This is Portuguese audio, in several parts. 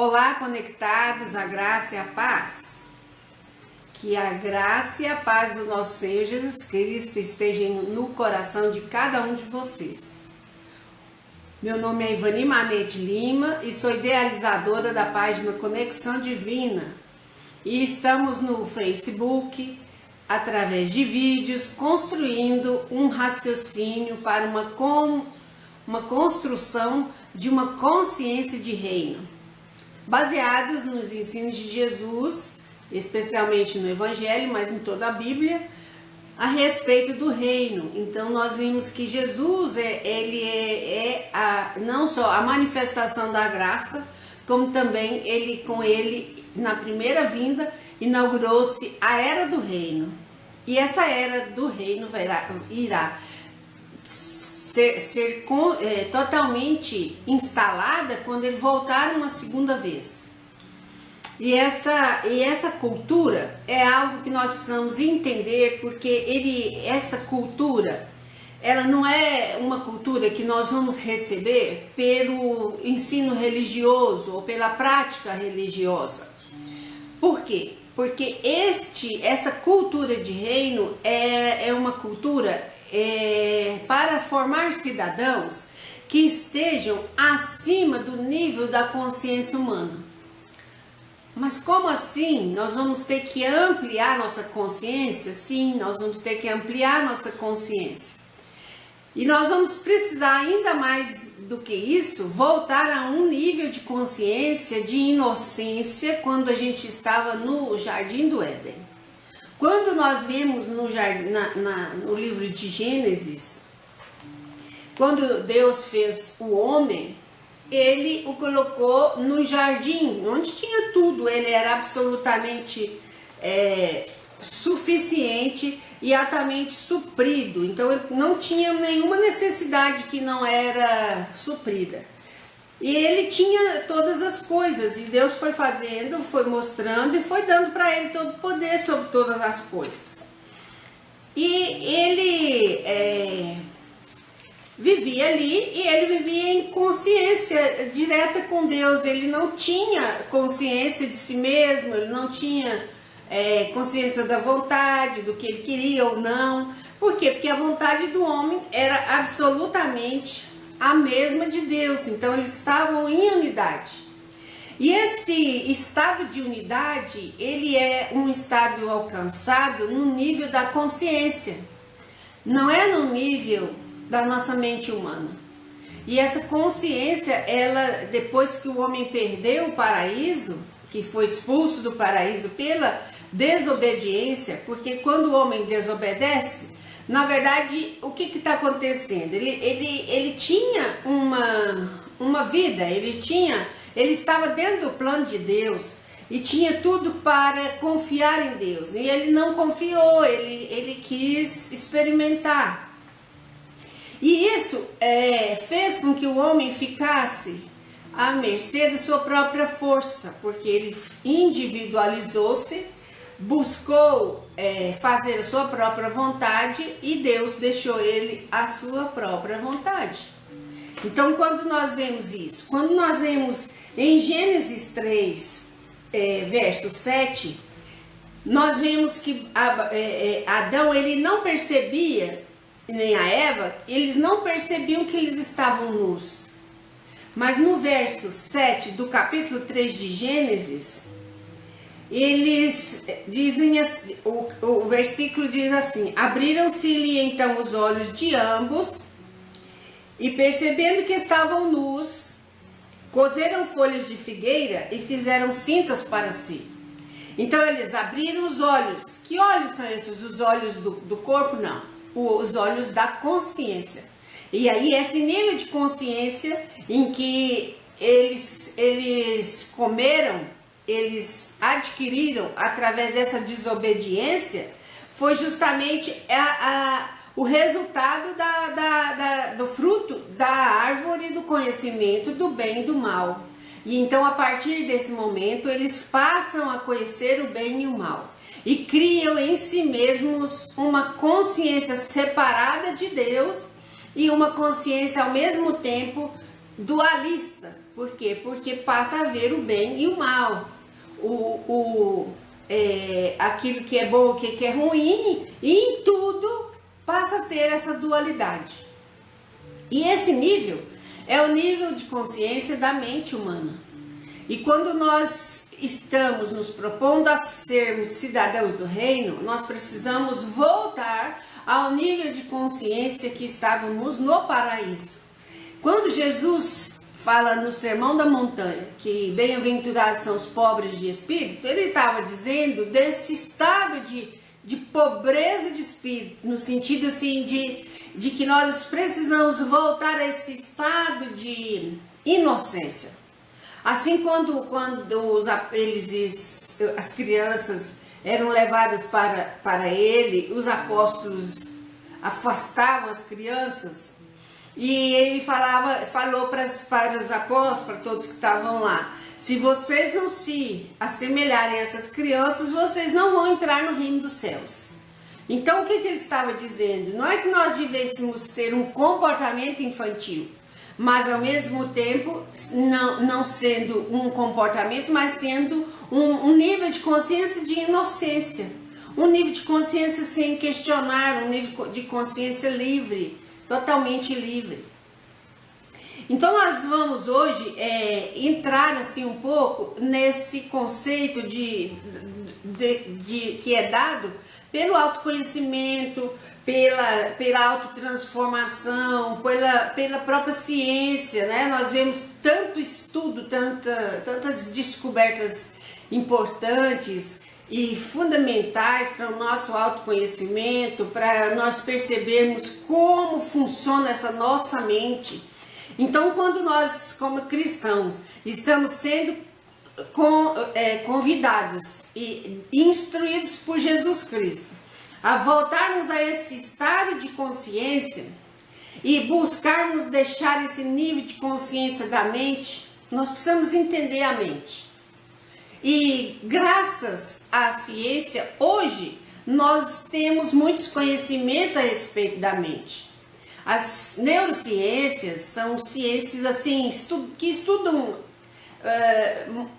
Olá, conectados, a graça e a paz. Que a graça e a paz do nosso Senhor Jesus Cristo estejam no coração de cada um de vocês. Meu nome é Ivani Mamede Lima e sou idealizadora da página Conexão Divina. E estamos no Facebook, através de vídeos, construindo um raciocínio para uma construção de uma consciência de reino, baseados nos ensinos de Jesus, especialmente no Evangelho, mas em toda a Bíblia, a respeito do reino. Então nós vimos que Jesus não só a manifestação da graça, como também com ele, na primeira vinda, inaugurou-se a era do reino. E essa era do reino irá ser totalmente instalada quando ele voltar uma segunda vez. E essa cultura é algo que nós precisamos entender, porque essa cultura, ela não é uma cultura que nós vamos receber pelo ensino religioso ou pela prática religiosa. Por quê? Porque essa cultura de reino é uma cultura para formar cidadãos que estejam acima do nível da consciência humana. Mas como assim? Nós vamos ter que ampliar nossa consciência? Sim, nós vamos ter que ampliar nossa consciência. E nós vamos precisar ainda mais do que isso, voltar a um nível de consciência, de inocência, quando a gente estava no Jardim do Éden. Quando nós vemos no livro de Gênesis, quando Deus fez o homem, ele o colocou no jardim, onde tinha tudo. Ele era absolutamente suficiente e altamente suprido. Então ele não tinha nenhuma necessidade que não era suprida. E ele tinha todas as coisas, e Deus foi fazendo, foi mostrando e foi dando para ele todo o poder sobre todas as coisas. E ele vivia ali, e ele vivia em consciência direta com Deus. Ele não tinha consciência de si mesmo, ele não tinha consciência da vontade, do que ele queria ou não. Por quê? Porque a vontade do homem era absolutamente a mesma de Deus. Então eles estavam em unidade. E esse estado de unidade, ele é um estado alcançado no nível da consciência, não é no nível da nossa mente humana. E essa consciência, ela, depois que o homem perdeu o paraíso, que foi expulso do paraíso pela desobediência, porque quando o homem desobedece, na verdade, o que está acontecendo? Ele tinha uma vida, ele estava dentro do plano de Deus e tinha tudo para confiar em Deus. E ele não confiou, ele quis experimentar. E isso fez com que o homem ficasse à mercê da sua própria força, porque ele individualizou-se, buscou fazer a sua própria vontade, e Deus deixou ele a sua própria vontade. Então, quando nós vemos isso, quando nós vemos em Gênesis 3, verso 7, nós vemos que Adão, ele não percebia, nem a Eva, eles não percebiam que eles estavam nus. Mas no verso 7 do capítulo 3 de Gênesis, eles dizem assim, o versículo diz assim: abriram-se-lhe então os olhos de ambos, e percebendo que estavam nus, coseram folhas de figueira e fizeram cintas para si. Então eles abriram os olhos. Que olhos são esses? Os olhos do corpo? Não. Os olhos da consciência. E aí esse nível de consciência em que eles comeram, eles adquiriram através dessa desobediência, foi justamente o resultado do fruto da árvore do conhecimento do bem e do mal. E então, a partir desse momento, eles passam a conhecer o bem e o mal, e criam em si mesmos uma consciência separada de Deus e uma consciência ao mesmo tempo dualista, Por quê? Porque passa a ver o bem e o mal. Aquilo que é bom, o que é ruim, e em tudo passa a ter essa dualidade. E esse nível é o nível de consciência da mente humana. E quando nós estamos nos propondo a sermos cidadãos do reino, nós precisamos voltar ao nível de consciência que estávamos no paraíso. Quando Jesus fala no Sermão da Montanha que bem-aventurados são os pobres de espírito, ele estava dizendo desse estado de pobreza de espírito, no sentido assim de que nós precisamos voltar a esse estado de inocência. Assim, quando as crianças eram levadas para ele, os apóstolos afastavam as crianças, e ele falou para os apóstolos, para todos que estavam lá: se vocês não se assemelharem a essas crianças, vocês não vão entrar no reino dos céus. Então, o que ele estava dizendo? Não é que nós devêssemos ter um comportamento infantil, mas ao mesmo tempo não sendo um comportamento, mas tendo um nível de consciência de inocência, um nível de consciência sem questionar, um nível de consciência livre, totalmente livre. Então nós vamos hoje entrar assim um pouco nesse conceito que é dado pelo autoconhecimento, pela autotransformação, pela própria ciência, né? Nós vemos tanto estudo, tantas descobertas importantes e fundamentais para o nosso autoconhecimento, para nós percebermos como funciona essa nossa mente. Então, quando nós, como cristãos, estamos sendo convidados e instruídos por Jesus Cristo a voltarmos a esse estado de consciência e buscarmos deixar esse nível de consciência da mente, nós precisamos entender a mente. E graças à ciência, hoje nós temos muitos conhecimentos a respeito da mente. As neurociências são ciências assim que estudam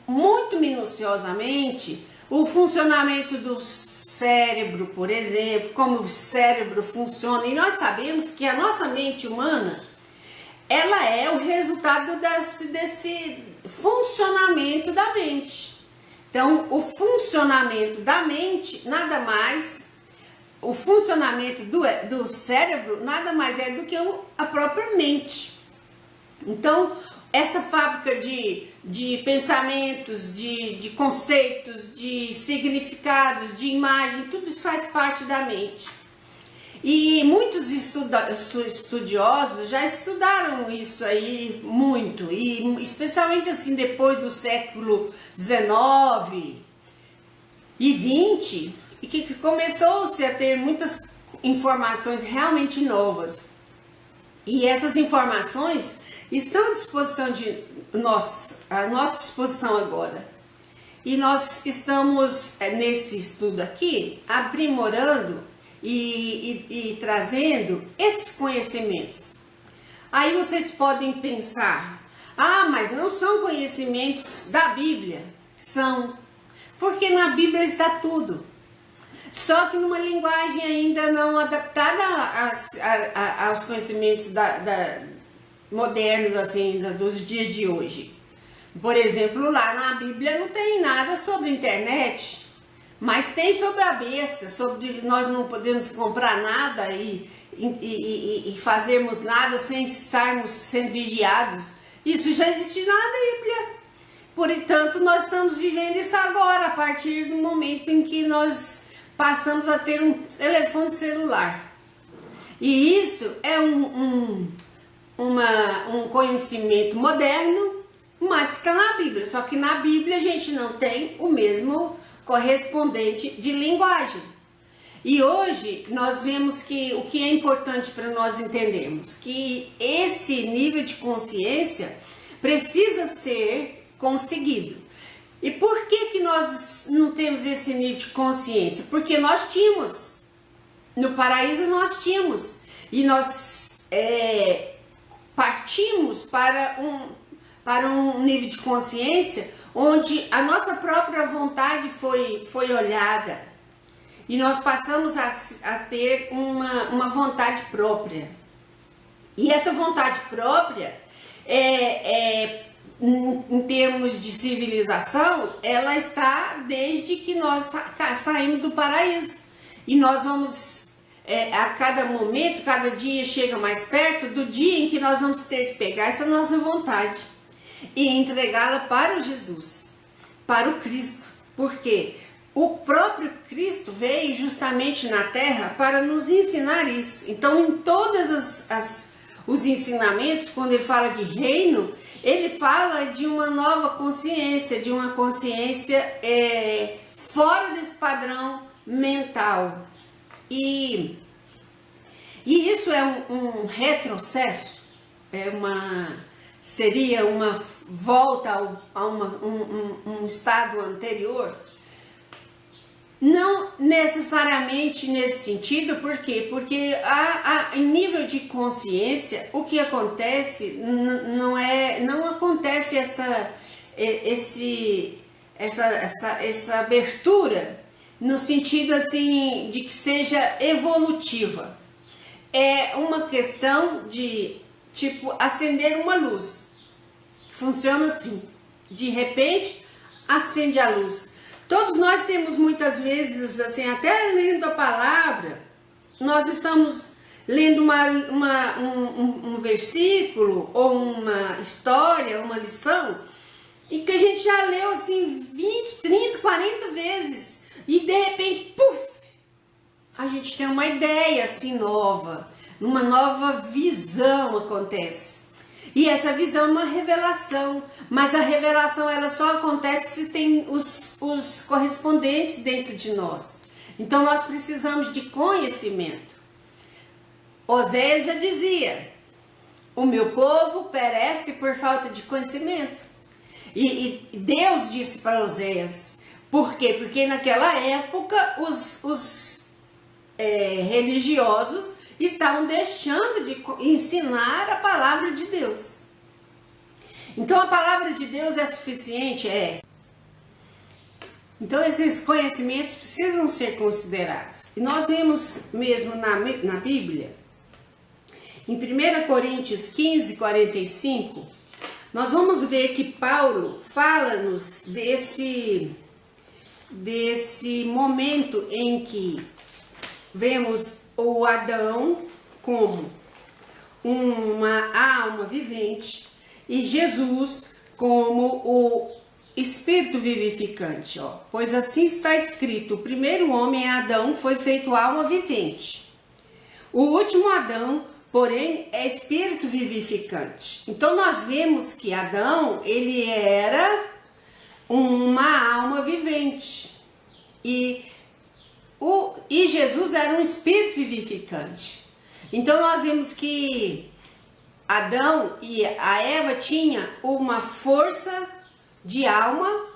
muito minuciosamente o funcionamento do cérebro, por exemplo, como o cérebro funciona. E nós sabemos que a nossa mente humana, ela é o resultado desse funcionamento da mente. Então, o funcionamento da mente, o funcionamento do cérebro nada mais é do que a própria mente. Então, essa fábrica de pensamentos, de conceitos, de significados, de imagem, tudo isso faz parte da mente. E muitos estudiosos já estudaram isso aí muito, e especialmente assim depois do século XIX e XX, e que começou-se a ter muitas informações realmente novas. E essas informações estão à disposição à nossa disposição agora. E nós estamos nesse estudo aqui aprimorando e trazendo esses conhecimentos. Aí vocês podem pensar: mas não são conhecimentos da Bíblia. São, porque na Bíblia está tudo, só que numa linguagem ainda não adaptada aos conhecimentos modernos, assim, dos dias de hoje. Por exemplo, lá na Bíblia não tem nada sobre internet, mas tem sobre a besta, sobre nós não podemos comprar nada e fazermos nada sem estarmos sendo vigiados. Isso já existe na Bíblia. Portanto, nós estamos vivendo isso agora, a partir do momento em que nós passamos a ter um telefone celular. E isso é um conhecimento moderno, mas que está na Bíblia. Só que na Bíblia a gente não tem o mesmo correspondente de linguagem. E hoje nós vemos que o que é importante para nós entendermos, que esse nível de consciência precisa ser conseguido. E por que nós não temos esse nível de consciência? Porque nós tínhamos, no paraíso nós tínhamos, e nós partimos para para um nível de consciência onde a nossa própria vontade foi olhada e nós passamos a ter uma vontade própria. E essa vontade própria, em termos de civilização, ela está desde que nós saímos do paraíso. E nós vamos, a cada momento, cada dia chega mais perto do dia em que nós vamos ter que pegar essa nossa vontade e entregá-la para o Jesus, para o Cristo. Por quê? O próprio Cristo veio justamente na Terra para nos ensinar isso. Então, em todos os ensinamentos, quando ele fala de reino, ele fala de uma nova consciência, de uma consciência fora desse padrão mental. E isso é um retrocesso, seria uma volta a um estado anterior? Não necessariamente nesse sentido. Por quê? Porque em nível de consciência, o que acontece não acontece essa abertura no sentido assim de que seja evolutiva. É uma questão de tipo acender uma luz. Funciona assim. De repente acende a luz. Todos nós temos muitas vezes, assim, até lendo a palavra, nós estamos lendo um versículo ou uma história, uma lição, e que a gente já leu assim 20, 30, 40 vezes, e de repente, puf, a gente tem uma ideia assim nova, uma nova visão acontece. E essa visão é uma revelação, mas a revelação ela só acontece se tem os correspondentes dentro de nós. Então nós precisamos de conhecimento. Oséias já dizia, o meu povo perece por falta de conhecimento. E Deus disse para Oséias, por quê? Porque naquela época os religiosos estavam deixando de ensinar a palavra de Deus. Então a palavra de Deus é suficiente? Então esses conhecimentos precisam ser considerados. E nós vemos mesmo na Bíblia, em 1 Coríntios 15, 45, nós vamos ver que Paulo fala-nos desse momento em que vemos o Adão como uma alma vivente e Jesus como o Espírito vivificante. Pois assim está escrito, o primeiro homem, Adão, foi feito alma vivente. O último Adão, porém, é Espírito vivificante. Então nós vemos que Adão, ele era uma alma vivente e Jesus era um espírito vivificante. Então nós vemos que Adão e a Eva tinham uma força de alma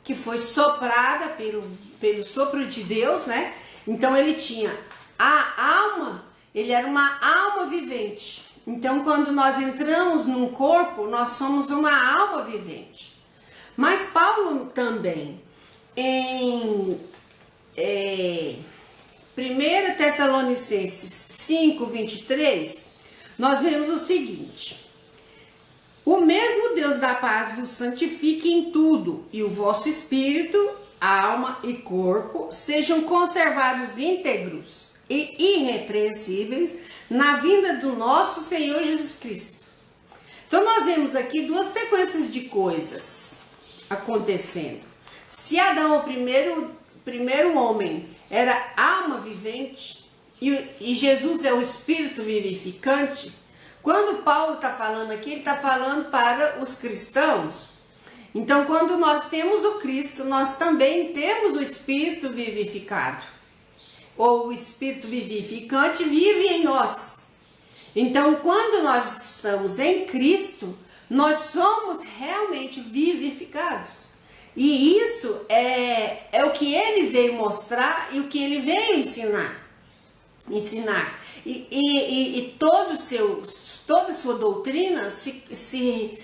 que foi soprada pelo sopro de Deus, né? Então ele tinha a alma, ele era uma alma vivente. Então quando nós entramos num corpo, nós somos uma alma vivente. Mas Paulo também, em 1 Tessalonicenses 5, 23, nós vemos o seguinte: o mesmo Deus da paz vos santifique em tudo, e o vosso espírito, alma e corpo sejam conservados íntegros e irrepreensíveis na vinda do nosso Senhor Jesus Cristo. Então nós vemos aqui duas sequências de coisas acontecendo. Se Adão, o primeiro homem, era alma vivente e Jesus é o espírito vivificante, quando Paulo está falando aqui, ele está falando para os cristãos. Então quando nós temos o Cristo, nós também temos o espírito vivificado, ou o espírito vivificante vive em nós. Então quando nós estamos em Cristo, nós somos realmente vivificados. E isso é o que ele veio mostrar e o que ele veio ensinar. ensinar. E toda a sua doutrina se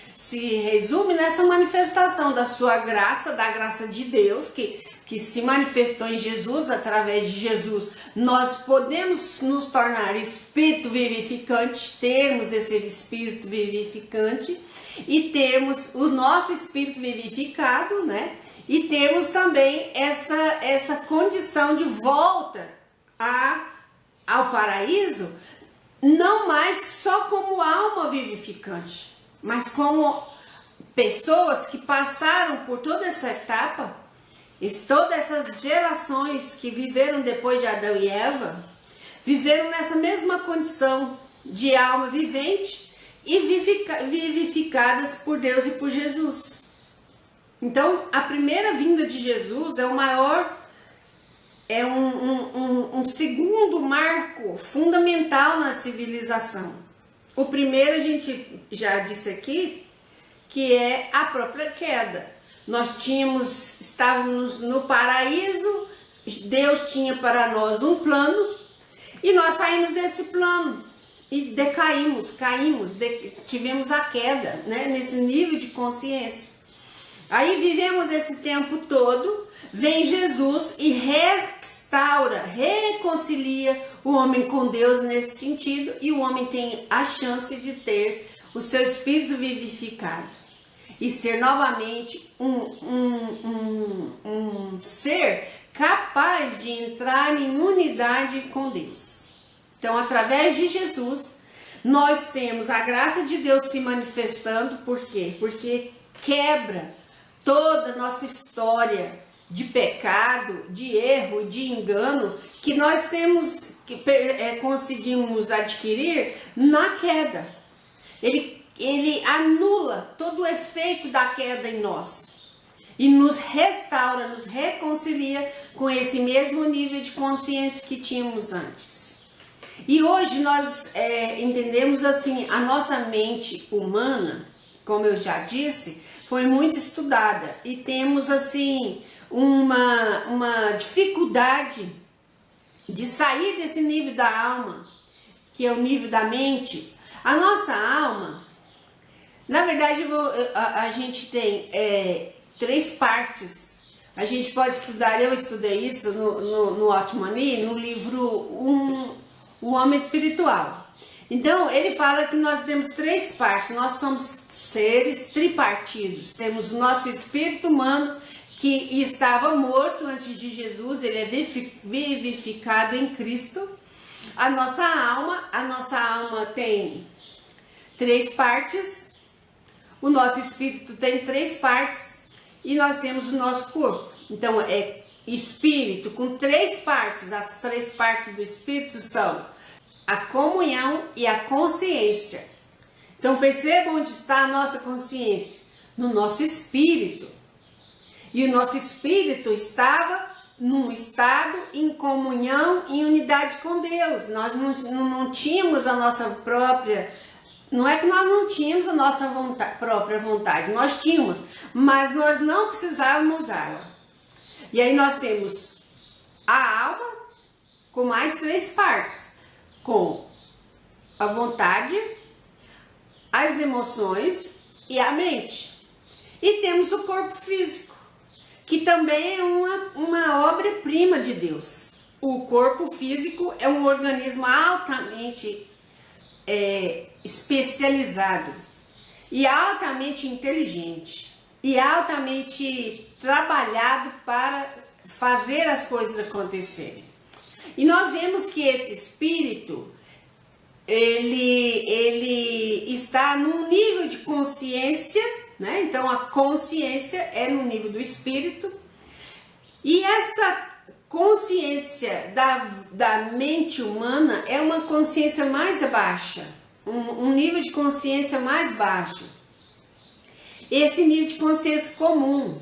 resume nessa manifestação da sua graça, da graça de Deus, que se manifestou em Jesus. Através de Jesus nós podemos nos tornar espírito vivificante, termos esse espírito vivificante e termos o nosso espírito vivificado, né? E temos também essa condição de volta ao paraíso, não mais só como alma vivificante, mas como pessoas que passaram por toda essa etapa, todas essas gerações que viveram depois de Adão e Eva, viveram nessa mesma condição de alma vivente e vivificadas por Deus e por Jesus. Então, a primeira vinda de Jesus é o maior, é um segundo marco fundamental na civilização. O primeiro a gente já disse aqui, que é a própria queda. Nós estávamos no paraíso, Deus tinha para nós um plano e nós saímos desse plano e decaímos, tivemos a queda, né, nesse nível de consciência. Aí vivemos esse tempo todo, vem Jesus e restaura, reconcilia o homem com Deus nesse sentido, e o homem tem a chance de ter o seu espírito vivificado e ser novamente um ser capaz de entrar em unidade com Deus. Então, através de Jesus, nós temos a graça de Deus se manifestando. Por quê? Porque quebra toda a nossa história de pecado, de erro, de engano que nós conseguimos adquirir na queda. Ele anula todo o efeito da queda em nós e nos restaura, nos reconcilia com esse mesmo nível de consciência que tínhamos antes. E hoje nós entendemos assim, a nossa mente humana, como eu já disse, foi muito estudada e temos assim uma dificuldade de sair desse nível da alma, que é o nível da mente. A nossa alma, na verdade, a gente tem 3 partes. A gente pode estudar, eu estudei isso no Otmani, no livro O Homem Espiritual. Então, ele fala que nós temos 3 partes, nós somos seres tripartidos. Temos o nosso espírito humano, que estava morto antes de Jesus, ele é vivificado em Cristo. A nossa alma tem 3 partes, o nosso espírito tem 3 partes e nós temos o nosso corpo. Então, é espírito com 3 partes, as 3 partes do espírito são a comunhão e a consciência. Então percebam onde está a nossa consciência, no nosso espírito. E o nosso espírito estava num estado em comunhão, em unidade com Deus. Nós não tínhamos a nossa própria, não é que nós não tínhamos a nossa própria vontade, nós tínhamos, mas nós não precisávamos usá-la. E aí nós temos a alma com mais 3 partes, com a vontade, as emoções e a mente. E temos o corpo físico, que também é uma obra-prima de Deus. O corpo físico é um organismo altamente especializado e altamente inteligente e altamente trabalhado para fazer as coisas acontecerem. E nós vemos que esse espírito, ele está num nível de consciência, né? Então a consciência é no nível do espírito, e essa consciência da mente humana é uma consciência mais baixa, um nível de consciência mais baixo. Esse nível de consciência comum.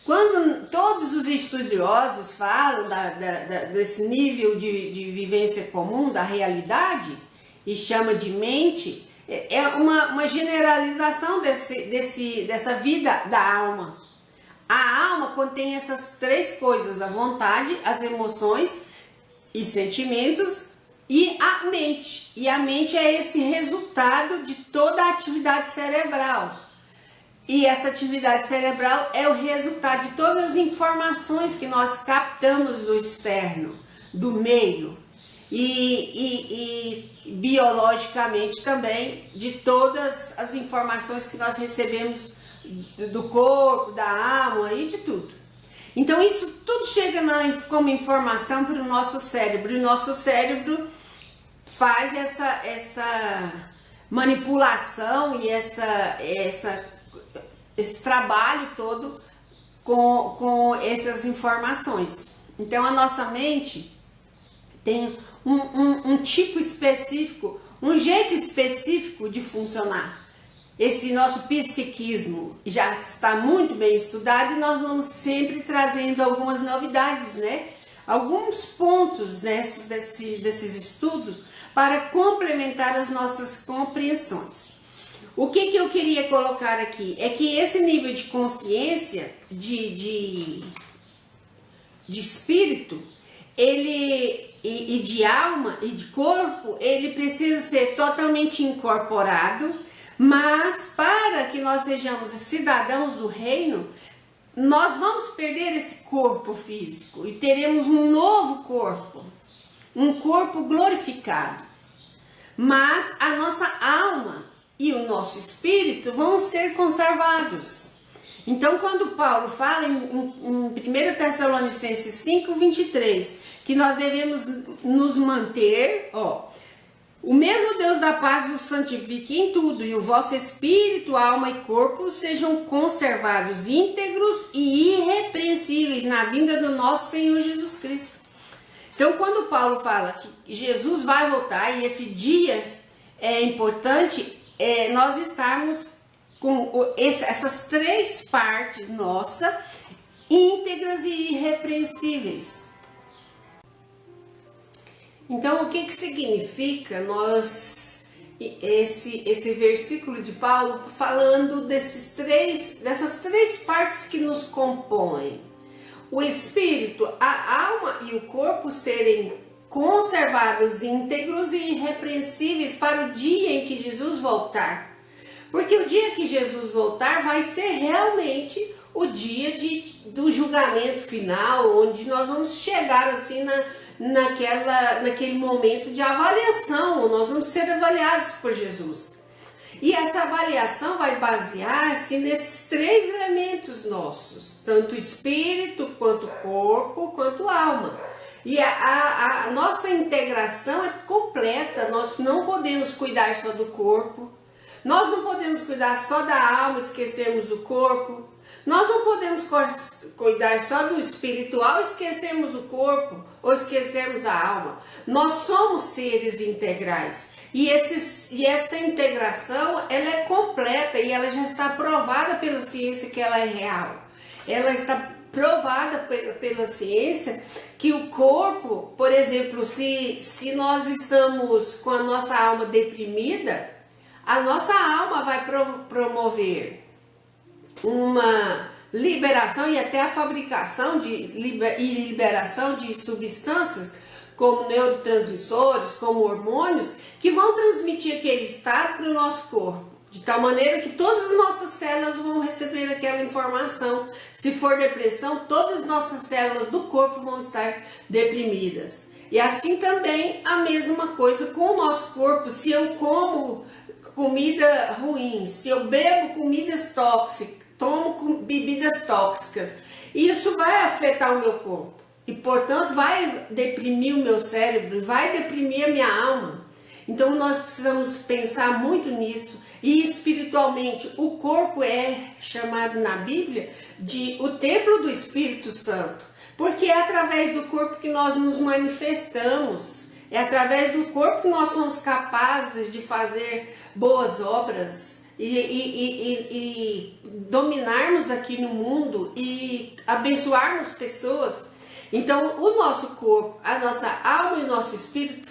Quando todos os estudiosos falam desse nível de vivência comum, da realidade, e chama de mente, é uma generalização dessa vida da alma. A alma contém essas 3 coisas, a vontade, as emoções e sentimentos e a mente. E a mente é esse resultado de toda a atividade cerebral. E essa atividade cerebral é o resultado de todas as informações que nós captamos do externo, do meio. E biologicamente também de todas as informações que nós recebemos do corpo, da alma e de tudo. Então isso tudo chega como informação para o nosso cérebro, e o nosso cérebro faz essa manipulação e esse trabalho todo com essas informações. Então a nossa mente tem um tipo específico, um jeito específico de funcionar. Esse nosso psiquismo já está muito bem estudado e nós vamos sempre trazendo algumas novidades, né? Alguns pontos desses estudos para complementar as nossas compreensões. O que eu queria colocar aqui é que esse nível de consciência, de espírito, e de alma e de corpo, ele precisa ser totalmente incorporado, mas para que nós sejamos cidadãos do reino, nós vamos perder esse corpo físico e teremos um novo corpo, um corpo glorificado. Mas a nossa alma e o nosso espírito vão ser conservados. Então, quando Paulo fala em 1 Tessalonicenses 5:23, que nós devemos nos manter, o mesmo Deus da paz vos santifique em tudo, e o vosso espírito, alma e corpo sejam conservados íntegros e irrepreensíveis na vinda do nosso Senhor Jesus Cristo. Então, quando Paulo fala que Jesus vai voltar, e esse dia é importante, nós estarmos com essas três partes nossas íntegras e irrepreensíveis. Então, o que significa esse versículo de Paulo falando dessas três partes que nos compõem? O espírito, a alma e o corpo serem conservados íntegros e irrepreensíveis para o dia em que Jesus voltar. Porque o dia que Jesus voltar vai ser realmente o dia do julgamento final, onde nós vamos chegar assim naquele momento de avaliação, nós vamos ser avaliados por Jesus. E essa avaliação vai basear-se nesses três elementos nossos, tanto espírito, quanto corpo, quanto alma. E a nossa integração é completa, nós não podemos cuidar só do corpo, nós não podemos cuidar só da alma, esquecermos o corpo. Nós não podemos cuidar só do espiritual, esquecermos o corpo ou esquecermos a alma. Nós somos seres integrais. E essa integração, ela é completa e ela já está provada pela ciência que ela é real. Ela está provada pela ciência que o corpo, por exemplo, se nós estamos com a nossa alma deprimida, a nossa alma vai promover uma liberação e até a fabricação e liberação de substâncias como neurotransmissores, como hormônios, que vão transmitir aquele estado para o nosso corpo, de tal maneira que todas as nossas células vão receber aquela informação. Se for depressão, todas as nossas células do corpo vão estar deprimidas. E assim também a mesma coisa com o nosso corpo. Se eu como comida ruim, se eu bebo comidas tóxicas, tomo bebidas tóxicas, isso vai afetar o meu corpo e, portanto, vai deprimir o meu cérebro, vai deprimir a minha alma. Então nós precisamos pensar muito nisso. E espiritualmente, o corpo é chamado na Bíblia de o templo do Espírito Santo, porque é através do corpo que nós nos manifestamos, é através do corpo que nós somos capazes de fazer boas obras e dominarmos aqui no mundo e abençoarmos pessoas. Então, o nosso corpo, a nossa alma e o nosso espírito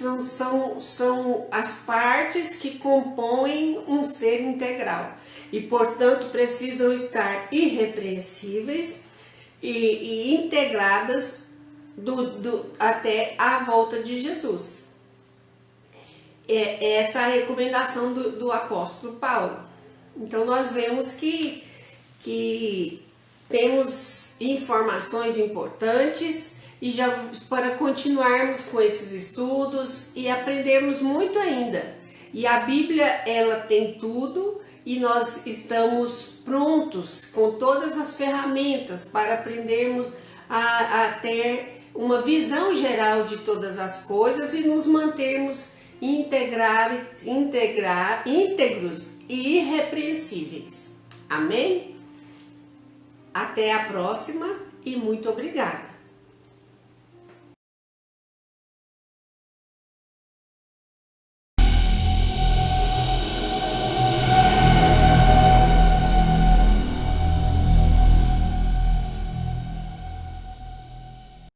são as partes que compõem um ser integral e, portanto, precisam estar irrepreensíveis e integradas até a volta de Jesus. essa a recomendação do apóstolo Paulo. Então nós vemos que temos informações importantes e já para continuarmos com esses estudos e aprendermos muito ainda. E a Bíblia, ela tem tudo e nós estamos prontos com todas as ferramentas para aprendermos a ter uma visão geral de todas as coisas e nos mantermos íntegros e irrepreensíveis. Amém? Até a próxima e muito obrigada.